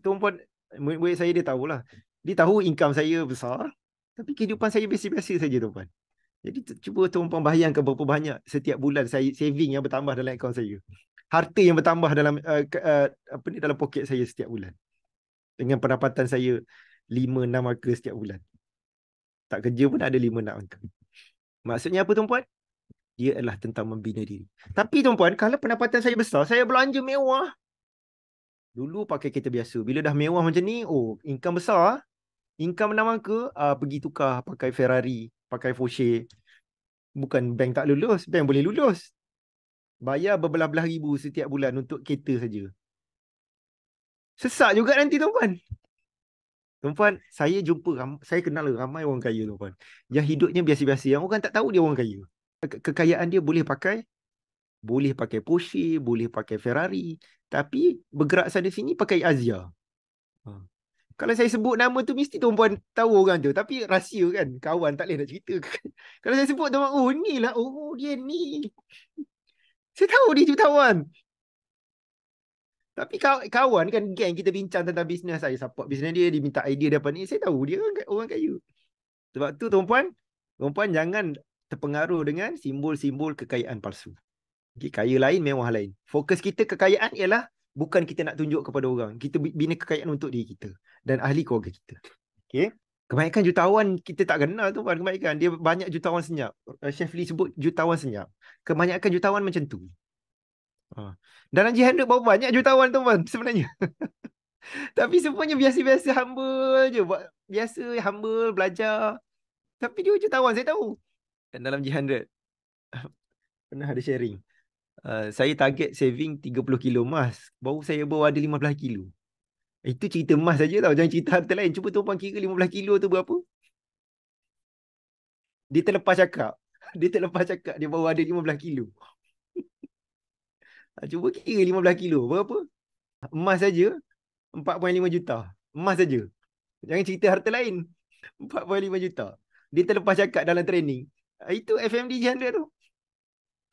Tuan-puan, murid-murid saya dia tahulah. Dia tahu income saya besar, tapi kehidupan saya biasa-biasa saja tuan-puan. Jadi cuba tuan-puan bayangkan berapa banyak setiap bulan saya saving yang bertambah dalam akaun saya. Harta yang bertambah dalam apa ni, dalam poket saya setiap bulan. Dengan pendapatan saya 5-6 angka setiap bulan. Tak kerja pun ada 5-6 angka. Maksudnya apa tuan-puan? Dia adalah tentang membina diri. Tapi tuan-puan, kalau pendapatan saya besar, saya belanja mewah. Dulu pakai kereta biasa. Bila dah mewah macam ni, oh, income besar. Income 6 angka, pergi tukar pakai Ferrari, pakai Porsche. Bukan bank tak lulus, bank boleh lulus. Bayar berbelah-belah ribu setiap bulan untuk kereta saja. Sesak juga nanti tuan-puan. Tuan-puan, saya kenal ramai orang kaya tuan-puan. Yang hidupnya biasa-biasa, yang orang tak tahu dia orang kaya. Kekayaan dia boleh pakai Porsche, boleh pakai Ferrari, tapi bergerak sana sini pakai Azia. Ha. Kalau saya sebut nama tu mesti tuan-puan tahu orang tu, tapi rahsia kan, kawan tak boleh nak cerita. Kalau saya sebut tuan, oh inilah, oh dia ni. Saya tahu dia jutawan. Tapi kawan kan, geng kita bincang tentang bisnes, saya support bisnes dia minta idea dapat ni, saya tahu dia orang kaya. Sebab tu tuan-puan jangan terpengaruh dengan simbol-simbol kekayaan palsu. Okay, kaya lain, mewah lain. Fokus kita kekayaan ialah bukan kita nak tunjuk kepada orang. Kita bina kekayaan untuk diri kita dan ahli keluarga kita. Okay. Kebanyakan jutawan kita tak kenal tu. Kebanyakan dia banyak jutawan senyap. Chef Lee sebut jutawan senyap. Kebanyakan jutawan macam tu. Dalam G100 berapa banyak jutawan tuan sebenarnya. Tapi semuanya biasa-biasa, humble je. Buat biasa, humble, belajar. Tapi dia jutawan, saya tahu. Dan dalam G100 pernah ada sharing. Saya target saving 30 kilo emas. Baru saya bawa ada 15 kilo. Itu cerita emas saja tau. Jangan cerita harta lain. Cuba tuan-puan kira 15 kilo tu berapa? Dia terlepas cakap. Dia terlepas cakap dia baru ada 15 kilo. Cuba kira 15 kilo. Berapa? Emas saja 4.5 juta. Emas saja. Jangan cerita harta lain. 4.5 juta. Dia terlepas cakap dalam training. Itu FMD janda tu.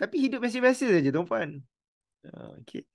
Tapi hidup biasa-biasa saja tuan-puan. Okay.